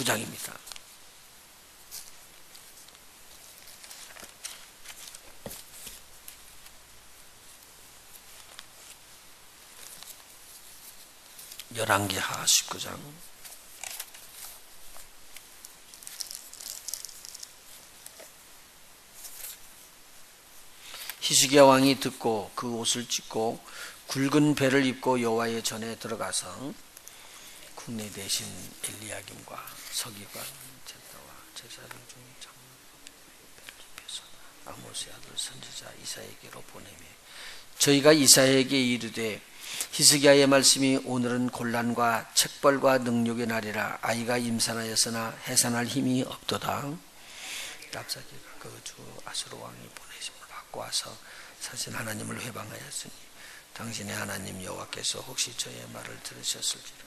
49장입니다. 열왕기하 19장. 히스기야 왕이 듣고 그 옷을 찢고 굵은 배를 입고 여호와의 전에 들어가서 국내 대신 엘리야김과 서기관 제사와 제사장 중 장로들께서 아모스의 아들 선지자 이사야에게로 보내매 저희가 이사야에게 이르되 히스기야의 말씀이 오늘은 곤란과 책벌과 능욕의 날이라 아이가 임산하였으나 해산할 힘이 없도다. 랍사기가 그 주 아수르 왕이 보내심을 받고 와서 사실 하나님을 회방하였으니 당신의 하나님 여호와께서 혹시 저의 말을 들으셨을지라.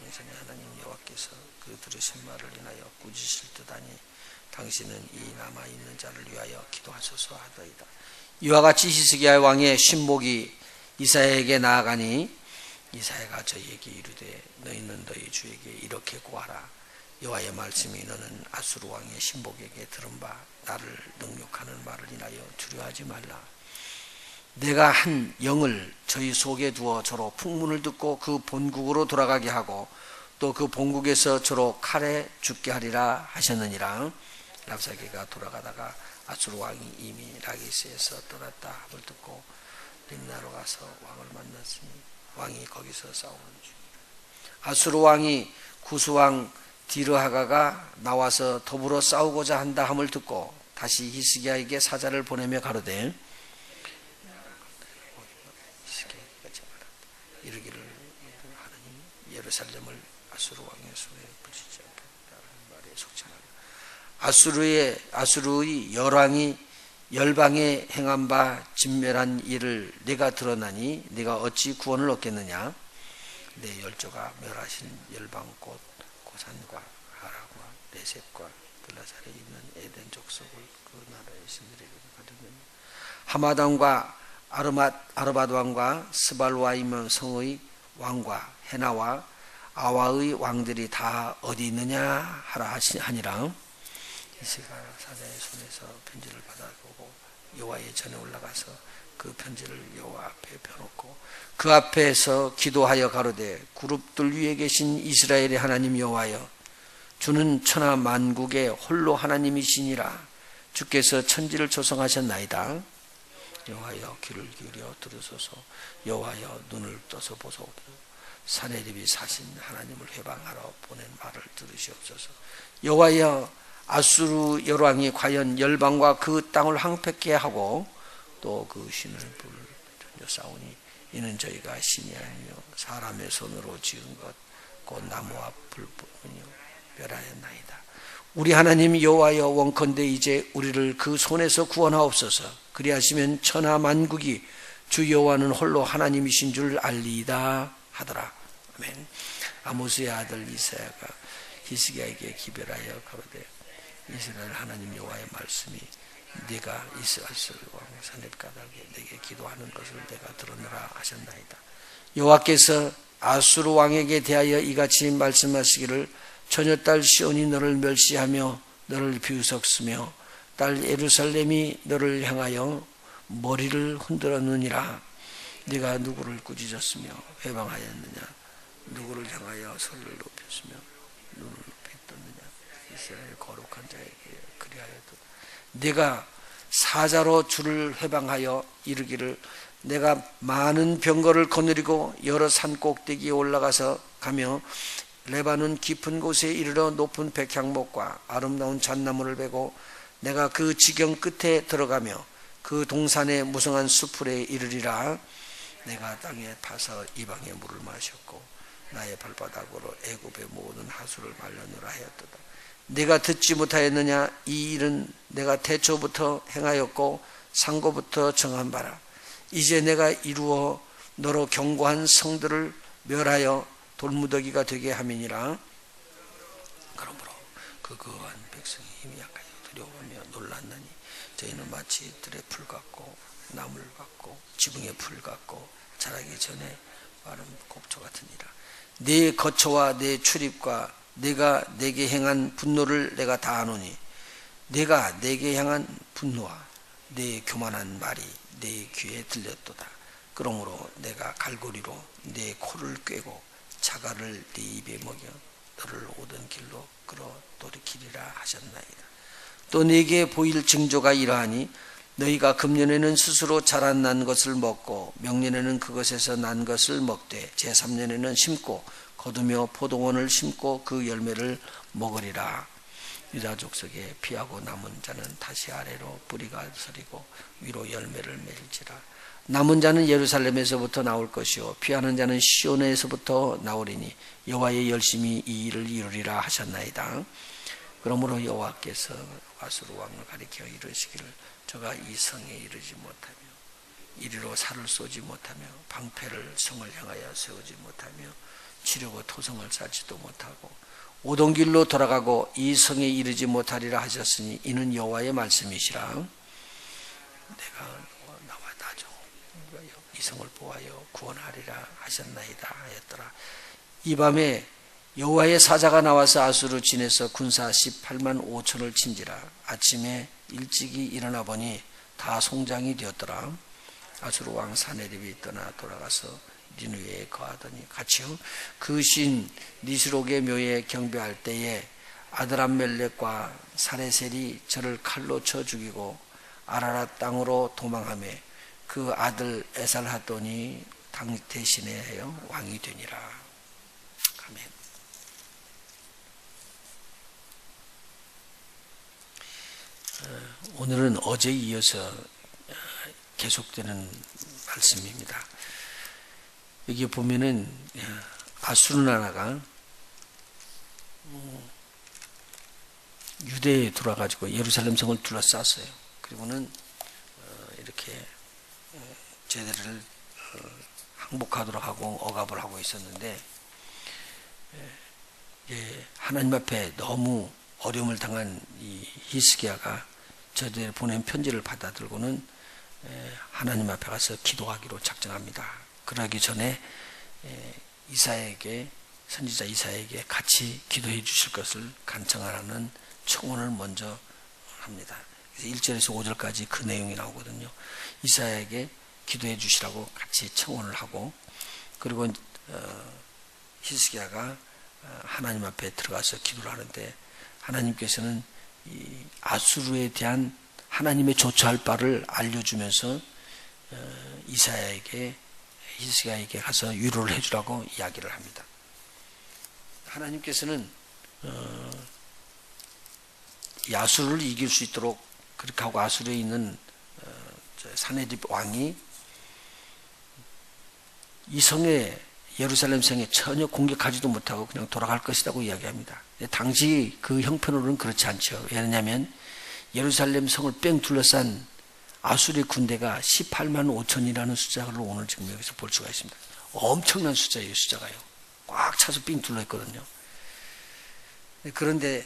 당신의 하나님 여호와께서 그 들으신 말을 인하여 꾸짖으실 듯하니 당신은 이 남아있는 자를 위하여 기도하소서 하더이다. 이와 같이 히스기야 왕의 신복이 이사야에게 나아가니 이사야가 저희에게 이르되 너희는 너희 주에게 이렇게 고하라. 여호와의 말씀이 너는 아수르 왕의 신복에게 들은 바 나를 능욕하는 말을 인하여 두려워하지 말라. 내가 한 영을 저희 속에 두어 저로 풍문을 듣고 그 본국으로 돌아가게 하고 또 그 본국에서 저로 칼에 죽게 하리라 하셨느니라. 랍사게가 돌아가다가 아수르 왕이 이미 라기스에서 떠났다 함을 듣고 림나로 가서 왕을 만났으니 왕이 거기서 싸우는 중이라. 아수르 왕이 구스왕 디르하가가 나와서 더불어 싸우고자 한다 함을 듣고 다시 히스기야에게 사자를 보내며 가로되 이르기를 하나님 예루살렘을 아수르 왕의 손에 붙이지 않겠다는 말에 속지 말라. 아수르의 열왕이 열방에 행한 바 진멸한 일을 내가 드러나니 네가 어찌 구원을 얻겠느냐. 내 열조가 멸하신 열방 곧 고산과 하라과 레셉과 블라살에 있는 에덴 족속을 그 나라의 신들에게 받으면 하마단과 아르밧 왕과 스발와이면 성의 왕과 헤나와 아와의 왕들이 다 어디 있느냐 하라 하니라. 이새가 사자의 손에서 편지를 받아보고 여호와의 전에 올라가서 그 편지를 여호와 앞에 펴놓고 그 앞에서 기도하여 가로되 그룹들 위에 계신 이스라엘의 하나님 여호와여 주는 천하 만국의 홀로 하나님이시니라. 주께서 천지를 조성하셨나이다. 여호와여 귀를 기울여 들으소서. 여호와여 눈을 떠서 보소서. 사내립이 사신 하나님을 회방하러 보낸 말을 들으시옵소서. 여호와여 아수르 열왕이 과연 열방과 그 땅을 황폐케 하고 또 그 신을 불 싸우니 이는 저희가 신이 아니며 사람의 손으로 지은 것 곧 나무와 불뿐이요 멸하였나이다. 우리 하나님 여호와여 원컨대 이제 우리를 그 손에서 구원하옵소서. 그리하시면 천하 만국이 주 여호와는 홀로 하나님이신 줄 알리이다 하더라. 아멘. 아모스의 아들 이사야가 히스기야에게 기별하여 가로되 이스라엘 하나님 여호와의 말씀이 네가 이스라엘 왕 사렙가닥에 내게 기도하는 것을 내가 들었노라 하셨나이다. 여호와께서 아수르 왕에게 대하여 이같이 말씀하시기를 처녀딸 시온이 너를 멸시하며 너를 비웃었으며 딸 예루살렘이 너를 향하여 머리를 흔들었느니라. 네가 누구를 꾸짖었으며 회방하였느냐. 누구를 향하여 소리를 높였으며 눈을 높이 떴느냐. 이스라엘 거룩한 자에게 그리하여도 네가 사자로 주를 회방하여 이르기를 내가 많은 병거를 거느리고 여러 산 꼭대기에 올라가서 가며 레바논 깊은 곳에 이르러 높은 백향목과 아름다운 잣나무를 베고 내가 그 지경 끝에 들어가며 그 동산의 무성한 수풀에 이르리라. 내가 땅에 파서 이방의 물을 마셨고 나의 발바닥으로 애굽의 모든 하수를 말려놓으라 하였도다. 네가 듣지 못하였느냐. 이 일은 내가 태초부터 행하였고 상고부터 정한 바라. 이제 내가 이루어 너로 견고한 성들을 멸하여 돌무더기가 되게 함이니라. 그러므로 그 거한 백성이 힘이 약하여 두려워하며 놀랐나니 저희는 마치 들의 풀 같고 나물 같고 지붕의 풀 같고 자라기 전에 마른 곡초 같으니라. 내 거처와 내 출입과 내가 내게 행한 분노를 내가 다 아노니 내가 내게 향한 분노와 내 교만한 말이 내 귀에 들렸도다. 그러므로 내가 갈고리로 내 코를 꿰고 자갈을 네 입에 먹여 너를 오던 길로 끌어 돌이키리라 하셨나이다. 또 네게 보일 징조가 이러하니 너희가 금년에는 스스로 자란 난 것을 먹고 명년에는 그것에서 난 것을 먹되 제3년에는 심고 거두며 포도원을 심고 그 열매를 먹으리라. 유다 족속에 피하고 남은 자는 다시 아래로 뿌리가 서리고 위로 열매를 맺을지라. 남은 자는 예루살렘에서부터 나올 것이요 피하는 자는 시온에서부터 나오리니 여호와의 열심히 이 일을 이루리라 하셨나이다. 그러므로 여호와께서 아수르 왕을 가리켜 이르시기를 저가 이 성에 이르지 못하며 이리로 살을 쏘지 못하며 방패를 성을 향하여 세우지 못하며 치려고 토성을 쌓지도 못하고 오던 길로 돌아가고 이 성에 이르지 못하리라 하셨으니 이는 여호와의 말씀이시라. 내가 나와 나죠 이 성을 보하여 구원하리라 하셨나이다 하였더라. 이 밤에 여호와의 사자가 나와서 아수르 진에서 군사 18만 5천을 친지라. 아침에 일찍이 일어나 보니 다 송장이 되었더라. 아수르 왕 사네립이 떠나 돌아가서 니느웨에 거하더니 같이요 그 신 니스록의 묘에 경배할 때에 아드람멜렉과 사레셀이 저를 칼로 쳐 죽이고 아라랏 땅으로 도망하며 그 아들 에살하돈이 당 대신에 왕이 되니라. 아멘. 오늘은 어제에 이어서 계속되는 말씀입니다. 여기 보면은 아수르 나라가 유대에 들어와가지고 예루살렘 성을 둘러쌌어요. 그리고는 이렇게 제대를 항복하도록 하고 억압을 하고 있었는데 하나님 앞에 너무 어려움을 당한 이 히스기야가 저들이 보낸 편지를 받아들고는 하나님 앞에 가서 기도하기로 작정합니다. 그러기 전에 이사야에게 선지자 이사야에게 같이 기도해 주실 것을 간청하라는 청원을 먼저 합니다. 그래서 1절에서 5절까지 그 내용이 나오거든요. 이사야에게 기도해 주시라고 같이 청원을 하고 그리고 히스기야가 하나님 앞에 들어가서 기도를 하는데 하나님께서는 이 아수르에 대한 하나님의 조처할 바를 알려주면서 이사야에게 히스기야에게 가서 위로를 해주라고 이야기를 합니다. 하나님께서는 이 아수르를 이길 수 있도록 그렇게 하고 아수르에 있는 사네립 왕이 이 성에 예루살렘 성에 전혀 공격하지도 못하고 그냥 돌아갈 것이라고 이야기합니다. 당시 그 형편으로는 그렇지 않죠. 왜냐하면 예루살렘 성을 뺑 둘러싼 아수르의 군대가 18만 5천이라는 숫자를 오늘 지금 여기서 볼 수가 있습니다. 엄청난 숫자예요, 숫자가요. 꽉 차서 삥 둘러있거든요. 그런데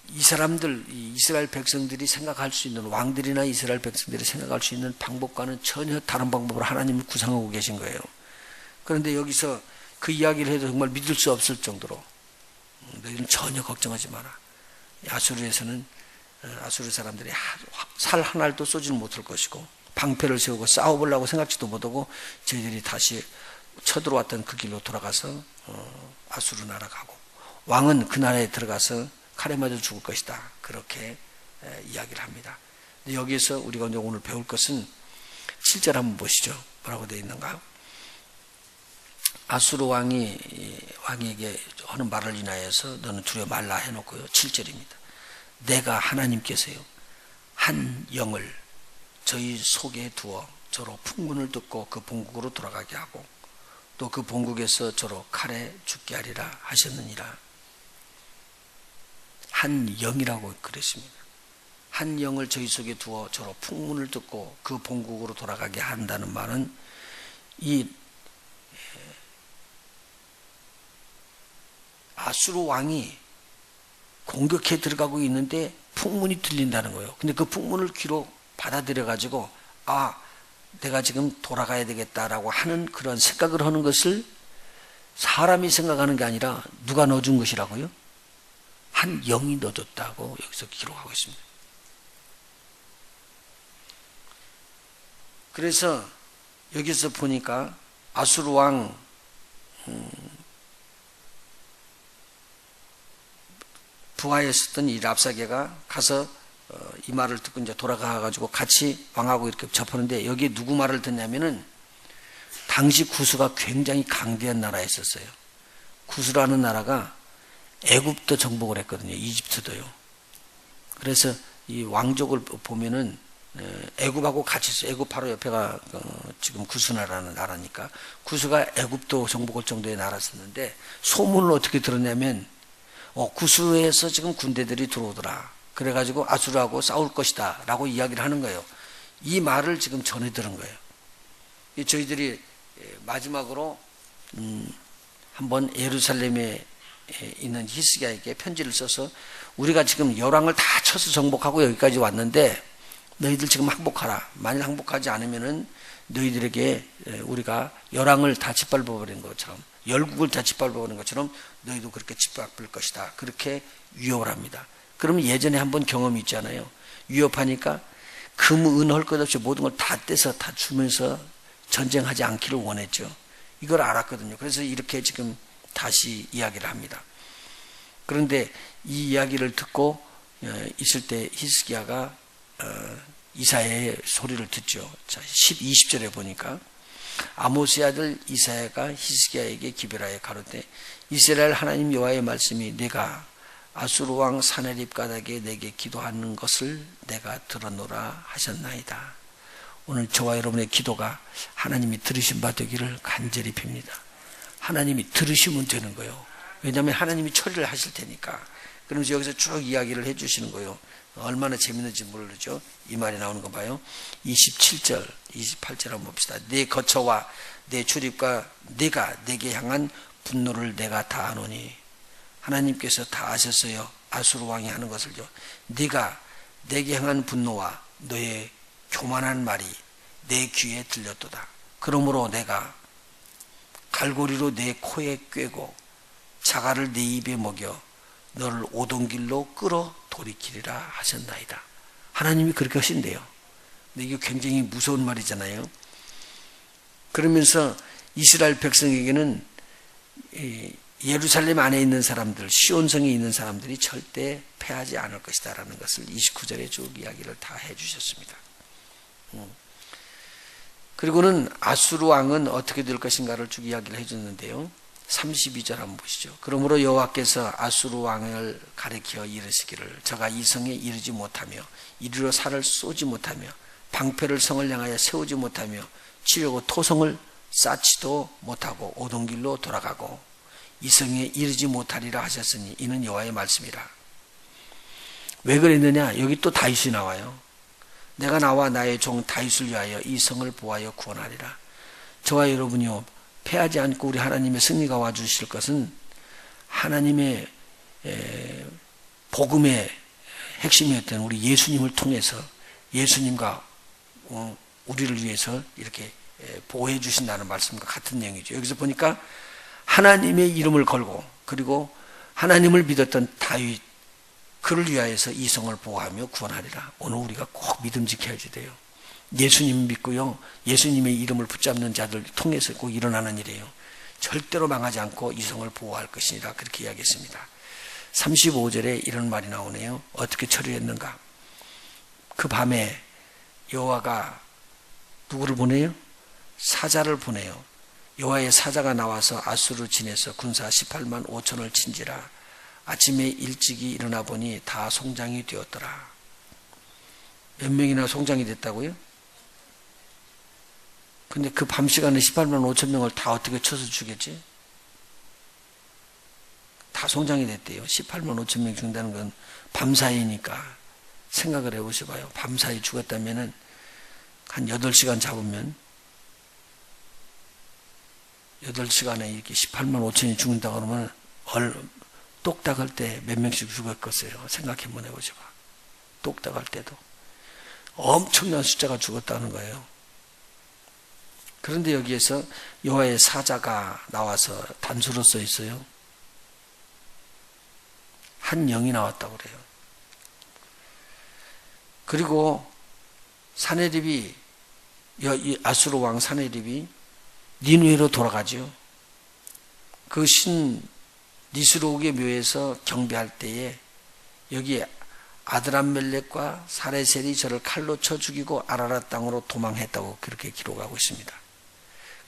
이 사람들, 이 이스라엘 백성들이 생각할 수 있는 왕들이나 이스라엘 백성들이 생각할 수 있는 방법과는 전혀 다른 방법으로 하나님을 구상하고 계신 거예요. 그런데 여기서 그 이야기를 해도 정말 믿을 수 없을 정도로 너희는 전혀 걱정하지 마라. 아수르에서는 아수르 사람들이 살 한 알도 쏘지는 못할 것이고 방패를 세우고 싸워보려고 생각지도 못하고 저희들이 다시 쳐들어왔던 그 길로 돌아가서 아수르 나라 가고 왕은 그 나라에 들어가서 칼에 맞아 죽을 것이다. 그렇게 이야기를 합니다. 여기에서 우리가 오늘 배울 것은 7절 한번 보시죠. 뭐라고 되어 있는가? 아수르 왕에게 하는 말을 인하여서 너는 두려워 말라 해놓고요. 7절입니다. 내가 하나님께서요 한 영을 저희 속에 두어 저로 풍문을 듣고 그 본국으로 돌아가게 하고 또 그 본국에서 저로 칼에 죽게 하리라 하셨느니라. 한 영이라고 그랬습니다. 한 영을 저희 속에 두어 저로 풍문을 듣고 그 본국으로 돌아가게 한다는 말은 이 아수르 왕이 공격해 들어가고 있는데 풍문이 들린다는 거예요. 근데 그 풍문을 귀로 받아들여 가지고 내가 지금 돌아가야 되겠다라고 하는 그런 생각을 하는 것을 사람이 생각하는 게 아니라 누가 넣어준 것이라고요? 한 영이 넣어줬다고 여기서 기록하고 있습니다. 그래서 여기서 보니까 아수르 왕 부하에 있었던 이 랍사게가 가서 이 말을 듣고 이제 돌아가가지고 같이 왕하고 이렇게 접하는데 여기에 누구 말을 듣냐면은 당시 구스가 굉장히 강대한 나라에 있었어요. 구스라는 나라가 애굽도 정복을 했거든요. 이집트도요. 그래서 이 왕족을 보면은 애굽하고 같이 있어요. 애굽 바로 옆에가 지금 구스나라는 나라니까 구스가 애굽도 정복할 정도의 나라였었는데 소문을 어떻게 들었냐면 구스에서 지금 군대들이 들어오더라. 그래가지고 아수르하고 싸울 것이다 라고 이야기를 하는 거예요. 이 말을 지금 전해 들은 거예요. 저희들이 마지막으로 한번 예루살렘에 있는 히스기야에게 편지를 써서 우리가 지금 열왕을 다 쳐서 정복하고 여기까지 왔는데 너희들 지금 항복하라. 만일 항복하지 않으면은 너희들에게 우리가 열왕을 다 짓밟아버린 것처럼 열국을 다 짓밟아버린 것처럼 너희도 그렇게 짓밟을 것이다. 그렇게 위협을 합니다. 그러면 예전에 한번 경험이 있잖아요. 위협하니까 금, 은 할 것 없이 모든 걸 다 떼서 다 주면서 전쟁하지 않기를 원했죠. 이걸 알았거든요. 그래서 이렇게 지금 다시 이야기를 합니다. 그런데 이 이야기를 듣고 있을 때 히스기야가 이사야의 소리를 듣죠. 자, 20절에 보니까 아모스의 아들 이사야가 히스기야에게 기별하여 가로되 이스라엘 하나님 여호와의 말씀이 내가 아수르 왕 사네립 가닥에 내게 기도하는 것을 내가 들었노라 하셨나이다. 오늘 저와 여러분의 기도가 하나님이 들으신 바 되기를 간절히 빕니다. 하나님이 들으시면 되는 거예요. 왜냐하면 하나님이 처리를 하실 테니까. 그러면서 여기서 쭉 이야기를 해주시는 거예요. 얼마나 재밌는지 모르죠. 이 말이 나오는 거 봐요. 27절, 28절 한번 봅시다. 내 거처와 내 출입과 네가 내게 향한 분노를 내가 다 아노니. 하나님께서 다 아셨어요. 아수르 왕이 하는 것을요. 네가 내게 향한 분노와 너의 교만한 말이 내 귀에 들렸도다. 그러므로 내가 갈고리로 내 코에 꿰고 자갈을 내 입에 먹여 너를 오던 길로 끌어 돌이키리라 하셨나이다. 하나님이 그렇게 하신대요. 근데 이게 굉장히 무서운 말이잖아요. 그러면서 이스라엘 백성에게는 예루살렘 안에 있는 사람들, 시온성에 있는 사람들이 절대 패하지 않을 것이다 라는 것을 29절에 쭉 이야기를 다 해주셨습니다. 그리고는 아수르 왕은 어떻게 될 것인가를 쭉 이야기를 해줬는데요. 32절 한번 보시죠. 그러므로 여호와께서 아수르 왕을 가리켜 이르시기를 저가 이 성에 이르지 못하며 이리로 살을 쏘지 못하며 방패를 성을 향하여 세우지 못하며 치려고 토성을 쌓지도 못하고 오던 길로 돌아가고 이 성에 이르지 못하리라 하셨으니 이는 여호와의 말씀이라. 왜 그랬느냐? 여기 또 다윗이 나와요. 내가 나와 나의 종 다윗을 위하여 이 성을 보하여 구원하리라. 저와 여러분이요 패하지 않고 우리 하나님의 승리가 와주실 것은 하나님의 복음의 핵심이었던 우리 예수님을 통해서 예수님과 우리를 위해서 이렇게 보호해 주신다는 말씀과 같은 내용이죠. 여기서 보니까 하나님의 이름을 걸고 그리고 하나님을 믿었던 다윗 그를 위하여서 이 성을 보호하며 구원하리라. 오늘 우리가 꼭 믿음 지켜야 돼요. 예수님 믿고요. 예수님의 이름을 붙잡는 자들 통해서 꼭 일어나는 일이에요. 절대로 망하지 않고 이 성을 보호할 것이니라. 그렇게 이야기했습니다. 35절에 이런 말이 나오네요. 어떻게 처리했는가? 그 밤에 여호와가 누구를 보내요? 사자를 보내요. 여호와의 사자가 나와서 아수르 진에서 군사 18만 5천을 친지라. 아침에 일찍이 일어나 보니 다 송장이 되었더라. 몇 명이나 송장이 됐다고요? 근데 그 밤 시간에 18만 5천 명을 다 어떻게 쳐서 죽였지? 다 송장이 됐대요. 18만 5천 명 죽는다는 건 밤사이니까 생각을 해보셔봐요. 밤사이 죽었다면은 한 8시간 잡으면 8시간에 이렇게 18만 5천이 죽는다 그러면 똑딱할 때 몇 명씩 죽었겠어요. 생각 한번 해보셔봐. 똑딱할 때도 엄청난 숫자가 죽었다는 거예요. 그런데 여기에서 여호와의 사자가 나와서 단수로 써 있어요. 한 영이 나왔다고 그래요. 그리고 사네립이, 아수르 왕 사네립이 니느웨로 돌아가죠. 그 신 니스로크의 묘에서 경배할 때에 여기 아드람멜렉과 사레셀이 저를 칼로 쳐 죽이고 아라랏 땅으로 도망했다고 그렇게 기록하고 있습니다.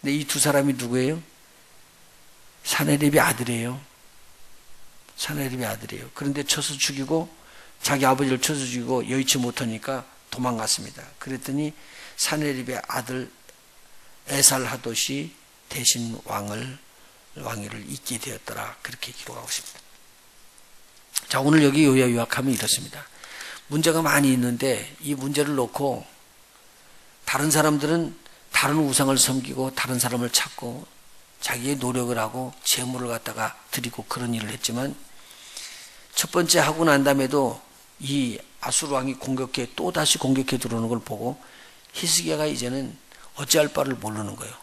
근데 이 두 사람이 누구예요? 사네립의 아들이에요. 사네립의 아들이에요. 그런데 쳐서 죽이고 자기 아버지를 쳐서 죽이고 여의치 못하니까 도망갔습니다. 그랬더니 사네립의 아들 에살하돗이 대신 왕위를 잇게 되었더라. 그렇게 기록하고 있습니다. 자, 오늘 여기 요약하면 이렇습니다. 문제가 많이 있는데 이 문제를 놓고 다른 사람들은 다른 우상을 섬기고 다른 사람을 찾고 자기의 노력을 하고 재물을 갖다가 드리고 그런 일을 했지만 첫 번째 하고 난 다음에도 이 아수르 왕이 또다시 공격해 들어오는 걸 보고 히스기야가 이제는 어찌할 바를 모르는 거예요.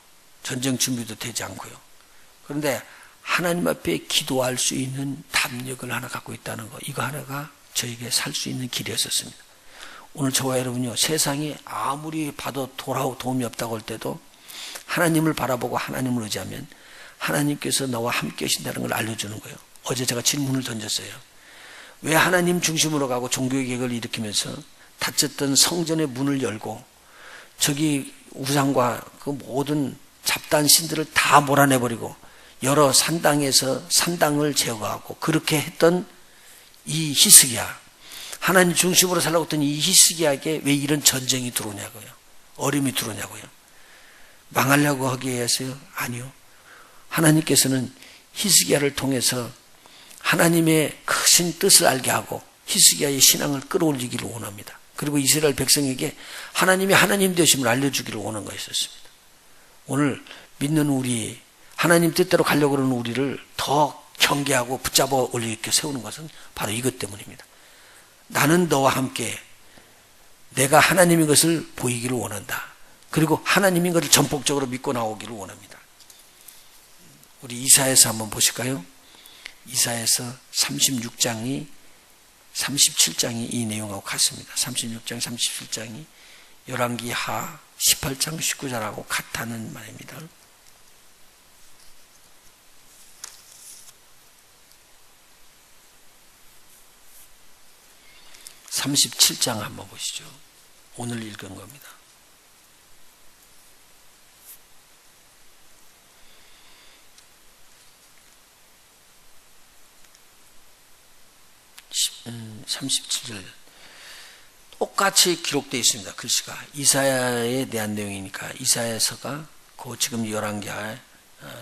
전쟁 준비도 되지 않고요. 그런데 하나님 앞에 기도할 수 있는 담력을 하나 갖고 있다는 거, 이거 하나가 저에게 살 수 있는 길이었었습니다. 오늘 저와 여러분요, 세상이 아무리 봐도 도움이 없다고 할 때도 하나님을 바라보고 하나님을 의지하면 하나님께서 너와 함께 하신다는 걸 알려주는 거예요. 어제 제가 질문을 던졌어요. 왜 하나님 중심으로 가고 종교개혁을 일으키면서 닫혔던 성전의 문을 열고 저기 우상과 그 모든 잡다한 신들을 다 몰아내버리고 여러 산당에서 산당을 제거하고 그렇게 했던 이 히스기야, 하나님 중심으로 살라고 했던 이 히스기야에게 왜 이런 전쟁이 들어오냐고요. 어려움이 들어오냐고요. 망하려고 하기에 했어요? 아니요. 하나님께서는 히스기야를 통해서 하나님의 크신 뜻을 알게 하고 히스기야의 신앙을 끌어올리기를 원합니다. 그리고 이스라엘 백성에게 하나님이 하나님 되심을 알려주기를 원한 것이었습니다. 오늘 믿는 우리, 하나님 뜻대로 가려고 하는 우리를 더 경계하고 붙잡아 올리게 세우는 것은 바로 이것 때문입니다. 나는 너와 함께 내가 하나님인 것을 보이기를 원한다. 그리고 하나님인 것을 전폭적으로 믿고 나오기를 원합니다. 우리 이사야서 한번 보실까요? 이사야서 37장이 이 내용하고 같습니다. 36장 37장이 열왕기 하 18장 19절하고 같다는 말입니다. 37장 한번 보시죠. 오늘 읽은 겁니다. 음, 37절 똑같이 기록되어 있습니다. 글씨가 이사야에 대한 내용이니까 이사야서가 그 지금 열왕기하에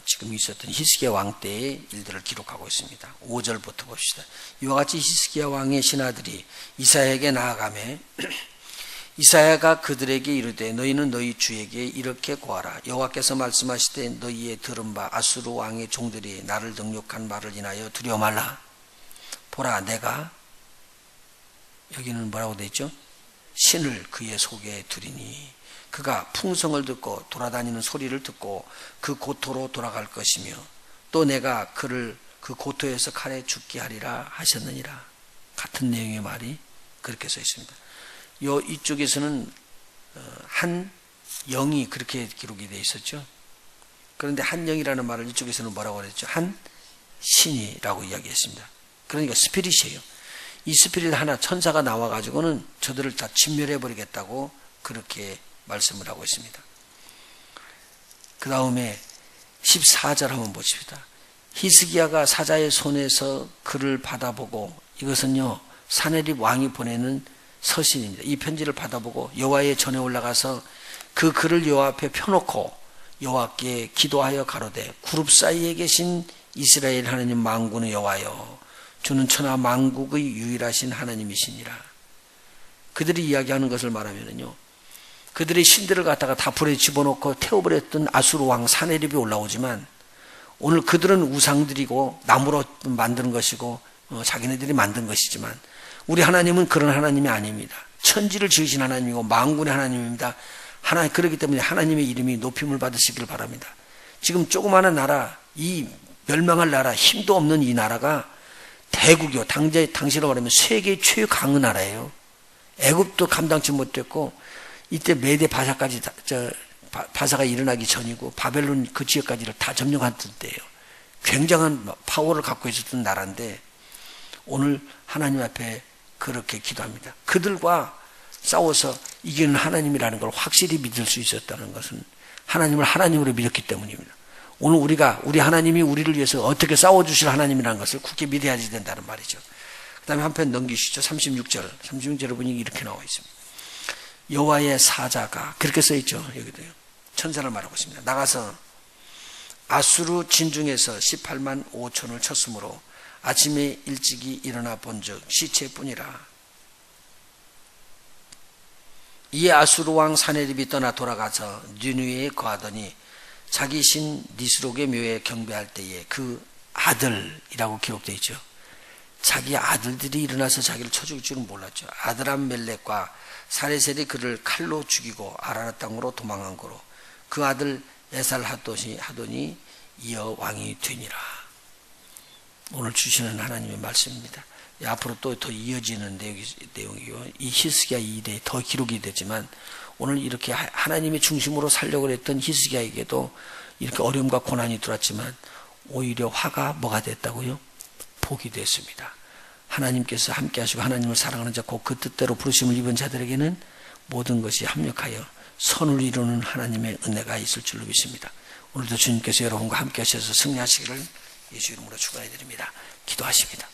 지금 있었던 히스기야 왕 때의 일들을 기록하고 있습니다. 5절부터 봅시다. 이와 같이 히스기야 왕의 신하들이 이사야에게 나아가매 이사야가 그들에게 이르되 너희는 너희 주에게 이렇게 고하라. 여호와께서 말씀하시되 너희의 들은 바 아수르 왕의 종들이 나를 능욕한 말을 인하여 두려워 말라. 보라, 내가 여기는 뭐라고 되어 있죠? 신을 그의 속에 두리니 그가 풍성을 듣고 돌아다니는 소리를 듣고 그 고토로 돌아갈 것이며 또 내가 그를 그 고토에서 칼에 죽게 하리라 하셨느니라. 같은 내용의 말이 그렇게 써 있습니다. 이쪽에서는 한 영이 그렇게 기록이 되어 있었죠. 그런데 한 영이라는 말을 이쪽에서는 뭐라고 그랬죠? 한 신이라고 이야기했습니다. 그러니까 스피릿이에요. 이 스피릿 하나 천사가 나와가지고는 저들을 다 진멸해버리겠다고 그렇게 말씀을 하고 있습니다. 그 다음에 14절 한번 보십시다. 히스기야가 사자의 손에서 글을 받아보고, 이것은요 사네립 왕이 보내는 서신입니다. 이 편지를 받아보고 여호와의 전에 올라가서 그 글을 여호와 앞에 펴놓고 여호와께 기도하여 가로되 구룹 사이에 계신 이스라엘 하나님 만군의 여호와여, 주는 천하 만국의 유일하신 하나님이시니라. 그들이 이야기하는 것을 말하면요, 그들의 신들을 갖다가 다 불에 집어넣고 태워버렸던 아수르 왕 사네립이 올라오지만 오늘 그들은 우상들이고 나무로 만드는 것이고 자기네들이 만든 것이지만 우리 하나님은 그런 하나님이 아닙니다. 천지를 지으신 하나님이고 만군의 하나님입니다. 그렇기 때문에 하나님의 이름이 높임을 받으시길 바랍니다. 지금 조그마한 나라, 이 멸망할 나라, 힘도 없는 이 나라가 대국이요. 당시로 말하면 세계 최강의 나라예요. 애굽도 감당치 못했고, 이때 메대 바사까지, 바사가 일어나기 전이고, 바벨론 그 지역까지를 다 점령한 때예요. 굉장한 파워를 갖고 있었던 나라인데, 오늘 하나님 앞에 그렇게 기도합니다. 그들과 싸워서 이기는 하나님이라는 걸 확실히 믿을 수 있었다는 것은 하나님을 하나님으로 믿었기 때문입니다. 오늘 우리 하나님이 우리를 위해서 어떻게 싸워주실 하나님이라는 것을 굳게 믿어야 된다는 말이죠. 그 다음에 한편 넘기시죠. 36절 보니 이렇게 나와 있습니다. 여호와의 사자가, 그렇게 써있죠. 여기도요. 천사를 말하고 있습니다. 나가서 아수르 진중에서 18만 5천을 쳤으므로 아침에 일찍이 일어나 본즉 시체뿐이라. 이에 아수르 왕 사네립이 떠나 돌아가서 니느웨에 거하더니 자기 신 니스록의 묘에 경배할 때에 그 아들이라고 기록되어 있죠. 자기 아들들이 일어나서 자기를 쳐 죽일 줄은 몰랐죠. 아드람멜렉과 사레셀이 그를 칼로 죽이고 아라라 땅으로 도망한 거로 그 아들 에살하도니 이어 왕이 되니라. 오늘 주시는 하나님의 말씀입니다. 앞으로 또 더 이어지는 내용이요. 이 히스기야 일에 더 기록이 되지만 오늘 이렇게 하나님의 중심으로 살려고 했던 히스기야에게도 이렇게 어려움과 고난이 들어왔지만 오히려 화가 뭐가 됐다고요? 복이 됐습니다. 하나님께서 함께 하시고 하나님을 사랑하는 자, 곧 그 뜻대로 부르심을 입은 자들에게는 모든 것이 합력하여 선을 이루는 하나님의 은혜가 있을 줄로 믿습니다. 오늘도 주님께서 여러분과 함께 하셔서 승리하시기를 예수 이름으로 축원해 드립니다. 기도하십니다.